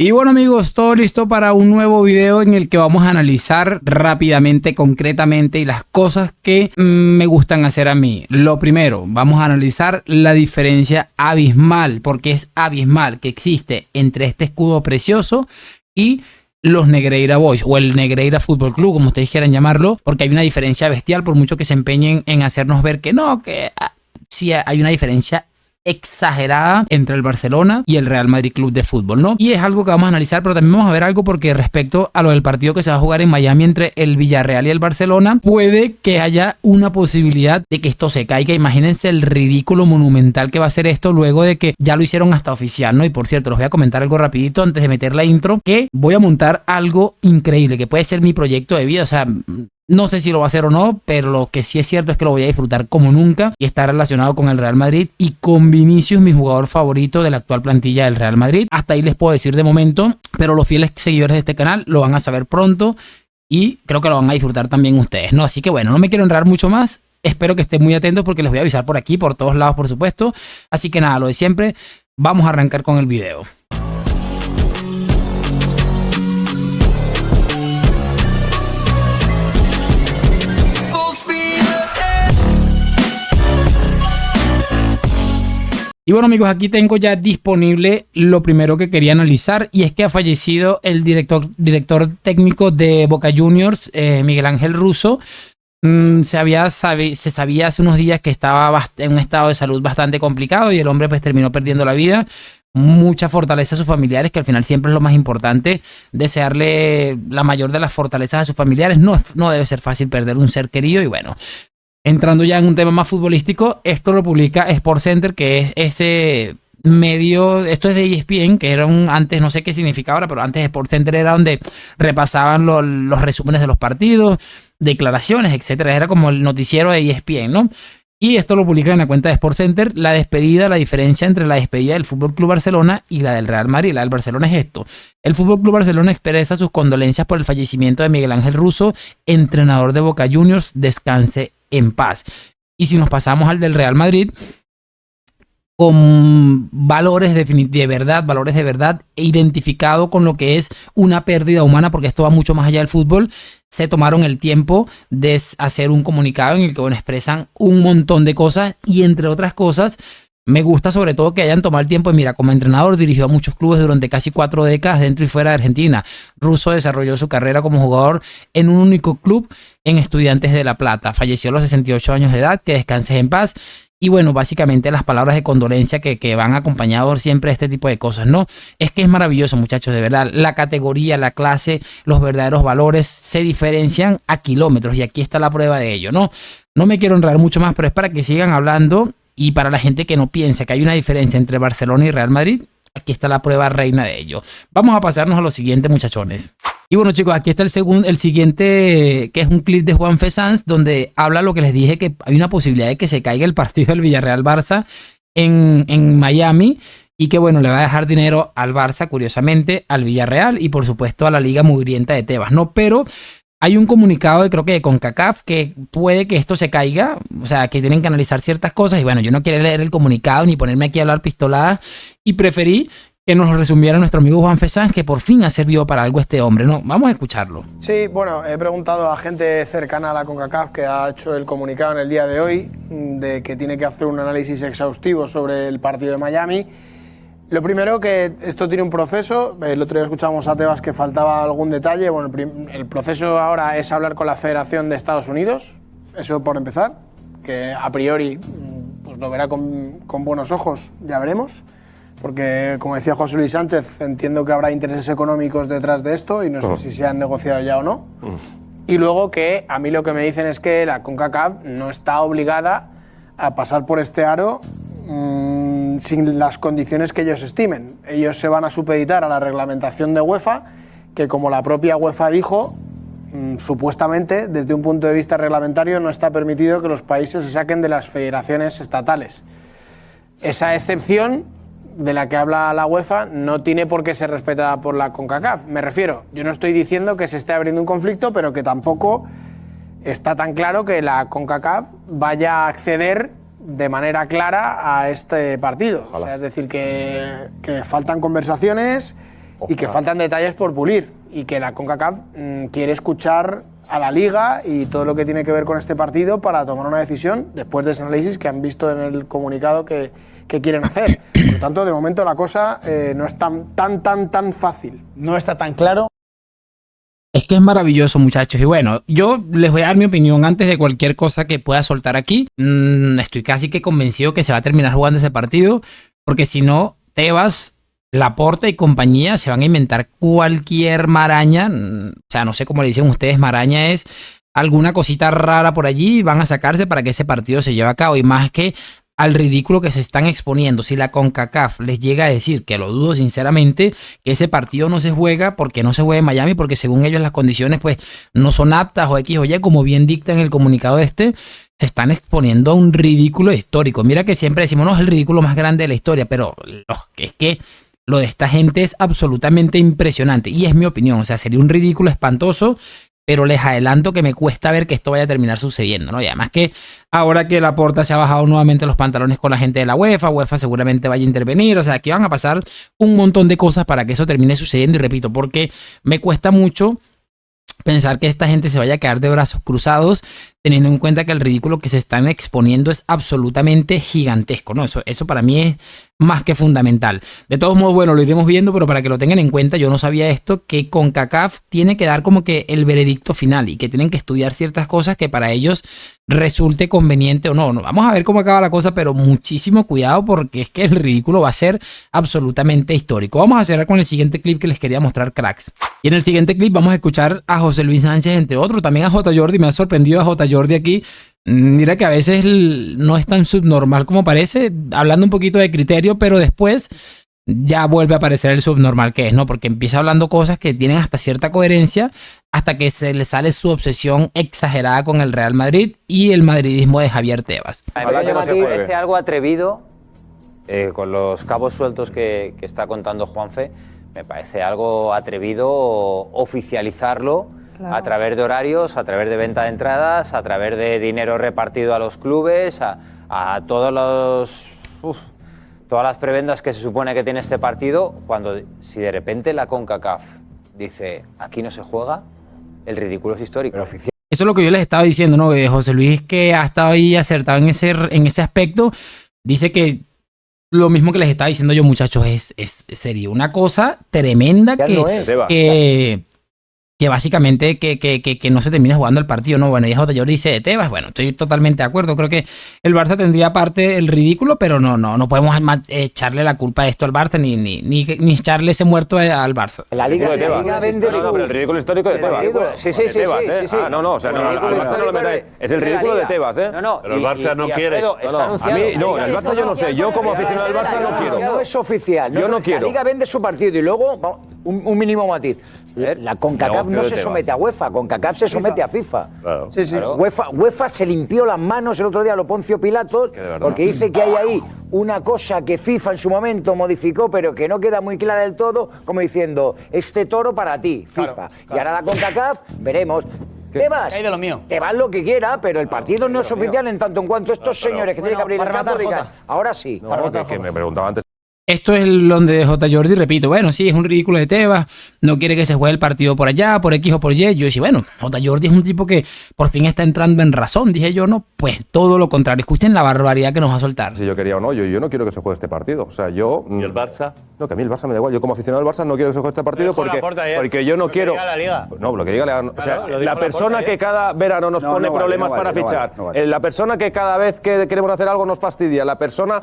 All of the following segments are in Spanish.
Y bueno amigos, todo listo para un nuevo video en el que vamos a analizar rápidamente, concretamente y las cosas que me gustan hacer a mí. Lo primero, vamos a analizar la diferencia abismal, porque es abismal, que existe entre este escudo precioso y los Negreira Boys o el Negreira Fútbol Club, como ustedes quieran llamarlo, porque hay una diferencia bestial, por mucho que se empeñen en hacernos ver que no, que sí hay una diferencia exagerada entre el Barcelona y el Real Madrid Club de Fútbol, ¿no? Y es algo que vamos a analizar, pero también vamos a ver algo porque respecto a lo del partido que se va a jugar en Miami entre el Villarreal y el Barcelona, puede que haya una posibilidad de que esto se caiga. Imagínense el ridículo monumental que va a ser esto luego de que ya lo hicieron hasta oficial, ¿no? Y por cierto, les voy a comentar algo rapidito antes de meter la intro, que voy a montar algo increíble, que puede ser mi proyecto de vida, o sea, no sé si lo va a hacer o no, pero lo que sí es cierto es que lo voy a disfrutar como nunca y está relacionado con el Real Madrid y con Vinicius, mi jugador favorito de la actual plantilla del Real Madrid. Hasta ahí les puedo decir de momento, pero los fieles seguidores de este canal lo van a saber pronto y creo que lo van a disfrutar también ustedes, ¿no? Así que bueno, no me quiero enredar mucho más. Espero que estén muy atentos porque les voy a avisar por aquí, por todos lados, por supuesto. Así que nada, lo de siempre, vamos a arrancar con el video. Y bueno amigos, aquí tengo ya disponible lo primero que quería analizar y es que ha fallecido el director técnico de Boca Juniors, Miguel Ángel Russo. Se sabía hace unos días que estaba en un estado de salud bastante complicado y el hombre pues terminó perdiendo la vida. Mucha fortaleza a sus familiares, que al final siempre es lo más importante, desearle la mayor de las fortalezas a sus familiares. No debe ser fácil perder un ser querido y bueno. Entrando ya en un tema más futbolístico, esto lo publica SportsCenter, que es ese medio, esto es de ESPN, que era antes, no sé qué significa ahora, pero antes SportsCenter era donde repasaban los resúmenes de los partidos, declaraciones, etcétera. Era como el noticiero de ESPN, ¿no? Y esto lo publica en la cuenta de SportsCenter, la diferencia entre la despedida del FC Barcelona y la del Real Madrid. La del Barcelona es esto: el FC Barcelona expresa sus condolencias por el fallecimiento de Miguel Ángel Russo, entrenador de Boca Juniors, descanse en paz. Y si nos pasamos al del Real Madrid, con valores de verdad, identificado con lo que es una pérdida humana, porque esto va mucho más allá del fútbol, se tomaron el tiempo de hacer un comunicado en el que expresan un montón de cosas y entre otras cosas, me gusta sobre todo que hayan tomado el tiempo. Mira, como entrenador dirigió a muchos clubes durante casi 4 décadas dentro y fuera de Argentina. Russo desarrolló su carrera como jugador en un único club, en Estudiantes de La Plata. Falleció a los 68 años de edad, que descanses en paz. Y bueno, básicamente las palabras de condolencia que van acompañados siempre de este tipo de cosas, ¿no? Es que es maravilloso, muchachos, de verdad. La categoría, la clase, los verdaderos valores se diferencian a kilómetros y aquí está la prueba de ello, ¿no? No me quiero enredar mucho más, pero es para que sigan hablando. Y para la gente que no piensa que hay una diferencia entre Barcelona y Real Madrid, aquí está la prueba reina de ello. Vamos a pasarnos a lo siguiente, muchachones. Y bueno, chicos, aquí está el siguiente, que es un clip de Juanfe Sanz, donde habla lo que les dije, que hay una posibilidad de que se caiga el partido del Villarreal-Barça en Miami. Y que bueno, le va a dejar dinero al Barça, curiosamente, al Villarreal y por supuesto a la Liga Mugrienta de Tebas, ¿no? Pero hay un comunicado de, creo que de CONCACAF, que puede que esto se caiga, o sea, que tienen que analizar ciertas cosas y bueno, yo no quiero leer el comunicado ni ponerme aquí a hablar pistoladas y preferí que nos lo resumiera nuestro amigo Juanfe Sanz, que por fin ha servido para algo este hombre, ¿no? Vamos a escucharlo. Sí, bueno, he preguntado a gente cercana a la CONCACAF que ha hecho el comunicado en el día de hoy de que tiene que hacer un análisis exhaustivo sobre el partido de Miami. Lo primero, que esto tiene un proceso. El otro día escuchamos a Tebas que faltaba algún detalle. Bueno, el proceso ahora es hablar con la Federación de Estados Unidos, eso por empezar, que a priori pues lo verá con buenos ojos, ya veremos, porque como decía José Luis Sánchez, entiendo que habrá intereses económicos detrás de esto y no sé si se han negociado ya o no. Y luego que a mí lo que me dicen es que la CONCACAF no está obligada a pasar por este aro sin las condiciones que ellos estimen. Ellos se van a supeditar a la reglamentación de UEFA, que como la propia UEFA dijo, supuestamente desde un punto de vista reglamentario no está permitido que los países se saquen de las federaciones estatales. Esa excepción de la que habla la UEFA no tiene por qué ser respetada por la CONCACAF. Me refiero, yo no estoy diciendo que se esté abriendo un conflicto, pero que tampoco está tan claro que la CONCACAF vaya a acceder de manera clara a este partido. O sea, es decir, que faltan conversaciones y que faltan detalles por pulir y que la CONCACAF quiere escuchar a la Liga y todo lo que tiene que ver con este partido para tomar una decisión después de ese análisis que han visto en el comunicado que quieren hacer. Por lo tanto, de momento la cosa no es tan fácil. No está tan claro. Es que es maravilloso, muchachos. Y bueno, yo les voy a dar mi opinión antes de cualquier cosa que pueda soltar aquí. Estoy casi que convencido que se va a terminar jugando ese partido, porque si no, Tebas, Laporta y compañía se van a inventar cualquier maraña. O sea, no sé cómo le dicen ustedes, maraña es alguna cosita rara por allí y van a sacarse para que ese partido se lleve a cabo. Y más que al ridículo que se están exponiendo. Si la CONCACAF les llega a decir, que lo dudo sinceramente, que ese partido no se juega porque no se juega en Miami, porque según ellos las condiciones pues no son aptas o X o Y, como bien dicta en el comunicado se están exponiendo a un ridículo histórico. Mira que siempre decimos, no, es el ridículo más grande de la historia, pero es que lo de esta gente es absolutamente impresionante y es mi opinión. O sea, sería un ridículo espantoso, pero les adelanto que me cuesta ver que esto vaya a terminar sucediendo, ¿no? Y además que ahora que Laporta se ha bajado nuevamente los pantalones con la gente de la UEFA seguramente vaya a intervenir. O sea, aquí van a pasar un montón de cosas para que eso termine sucediendo. Y repito, porque me cuesta mucho pensar que esta gente se vaya a quedar de brazos cruzados, teniendo en cuenta que el ridículo que se están exponiendo es absolutamente gigantesco, ¿no? Eso para mí es más que fundamental. De todos modos, bueno, lo iremos viendo, pero para que lo tengan en cuenta, yo no sabía esto, que CONCACAF tiene que dar como que el veredicto final y que tienen que estudiar ciertas cosas que para ellos resulte conveniente o no. Vamos a ver cómo acaba la cosa, pero muchísimo cuidado porque es que el ridículo va a ser absolutamente histórico. Vamos a cerrar con el siguiente clip que les quería mostrar, cracks. Y en el siguiente clip vamos a escuchar a José Luis Sánchez, entre otros, también a J. Jordi. Me ha sorprendido a J. Jordi aquí. Mira que a veces no es tan subnormal como parece, hablando un poquito de criterio, pero después ya vuelve a aparecer el subnormal que es, ¿no? Porque empieza hablando cosas que tienen hasta cierta coherencia hasta que se le sale su obsesión exagerada con el Real Madrid y el madridismo de Javier Tebas. A mí me parece algo atrevido, con los cabos sueltos que está contando Juanfe, me parece algo atrevido oficializarlo. Claro. A través de horarios, a través de venta de entradas, a través de dinero repartido a los clubes, a todos los... todas las prebendas que se supone que tiene este partido, si de repente la CONCACAF dice, aquí no se juega, el ridículo es histórico. Eso es lo que yo les estaba diciendo, ¿no? José Luis, que ha estado ahí acertado en ese aspecto, dice que lo mismo que les estaba diciendo yo, muchachos, sería una cosa tremenda que básicamente que no se termine jugando el partido, ¿no? Bueno, y J. Jordi dice de Tebas, bueno, estoy totalmente de acuerdo, creo que el Barça tendría parte el ridículo, pero no podemos echarle la culpa de esto al Barça, ni echarle ese muerto al Barça. La Liga vende pero el ridículo histórico de Tebas. Sí. No, o sea, al Barça no lo metáis. Es el ridículo de Tebas, ¿eh? Pero el Barça no quiere. A mí, no, el Barça yo no sé, yo como aficionado al Barça no quiero. No es oficial. Yo no quiero. La Liga vende su partido y luego, un mínimo matiz. La CONCACAF no se somete a UEFA, CONCACAF se somete a FIFA. Claro. Sí. Claro. UEFA se limpió las manos el otro día a lo Poncio Pilatos porque dice que hay ahí una cosa que FIFA en su momento modificó pero que no queda muy clara del todo, como diciendo, este toro para ti, FIFA. Claro. Y ahora la CONCACAF, veremos. Tebas, de lo mío. Tebas lo que quiera, pero el partido no es oficial en tanto en cuanto estos señores que tienen que abrir el campo digan, ahora sí. Que me preguntaba antes. Esto es donde de J. Jordi, repito, bueno, sí, es un ridículo de Tebas, no quiere que se juegue el partido por allá, por X o por Y. Yo decía, bueno, J. Jordi es un tipo que por fin está entrando en razón, dije yo, no, pues todo lo contrario. Escuchen la barbaridad que nos va a soltar. Si yo quería o no, yo no quiero que se juegue este partido. O sea, yo... ¿Y el Barça? No, que a mí el Barça me da igual. Yo como aficionado al Barça no quiero que se juegue este partido porque yo no quiero... La Liga. No, lo que diga la Liga. O sea, la persona que cada verano nos pone problemas para fichar, la persona que cada vez que queremos hacer algo nos fastidia, la persona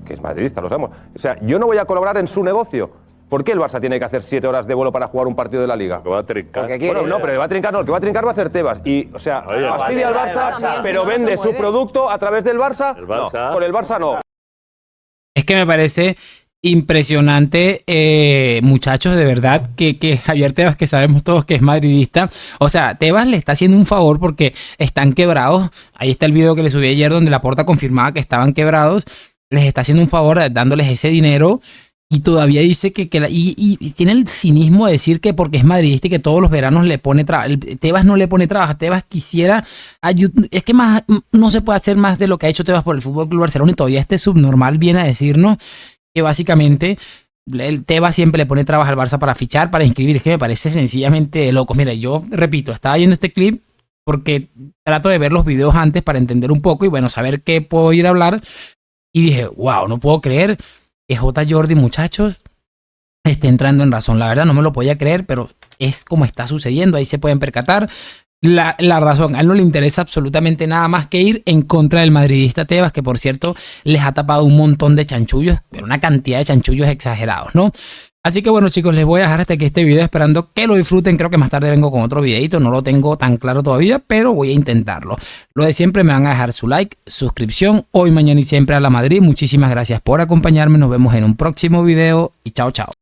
que es madridista, lo sabemos. O sea, yo no voy a colaborar en su negocio. ¿Por qué el Barça tiene que hacer 7 horas de vuelo para jugar un partido de la Liga? Que va a trincar. Bueno, no, pero va a trincar, no, el que va a trincar va a ser Tebas. Y, o sea, fastidia al Barça, pero vende su producto a través del Barça. El Barça. No, por el Barça no. Es que me parece impresionante, muchachos, de verdad, que Javier Tebas, que sabemos todos que es madridista, o sea, Tebas le está haciendo un favor porque están quebrados. Ahí está el video que le subí ayer donde Laporta confirmaba que estaban quebrados. Les está haciendo un favor dándoles ese dinero y todavía dice que tiene el cinismo de decir que porque es madridista y que todos los veranos le pone trabajo. Tebas no le pone trabajo. Tebas quisiera es que más no se puede hacer más de lo que ha hecho Tebas por el Fútbol Club Barcelona y todavía este subnormal viene a decirnos que básicamente el Tebas siempre le pone trabas al Barça para fichar, para inscribir. Es que me parece sencillamente de locos. Mira, yo repito, estaba viendo este clip porque trato de ver los videos antes para entender un poco y bueno, saber qué puedo ir a hablar. Y dije, wow, no puedo creer que J. Jordi, muchachos, esté entrando en razón. La verdad no me lo podía creer, pero es como está sucediendo. Ahí se pueden percatar. La razón, a él no le interesa absolutamente nada más que ir en contra del madridista Tebas, que por cierto les ha tapado un montón de chanchullos, pero una cantidad de chanchullos exagerados, ¿no? Así que bueno, chicos, les voy a dejar hasta aquí este video esperando que lo disfruten. Creo que más tarde vengo con otro videito, no lo tengo tan claro todavía, pero voy a intentarlo. Lo de siempre, me van a dejar su like, suscripción, hoy, mañana y siempre a la Madrid. Muchísimas gracias por acompañarme, nos vemos en un próximo video y chao, chao.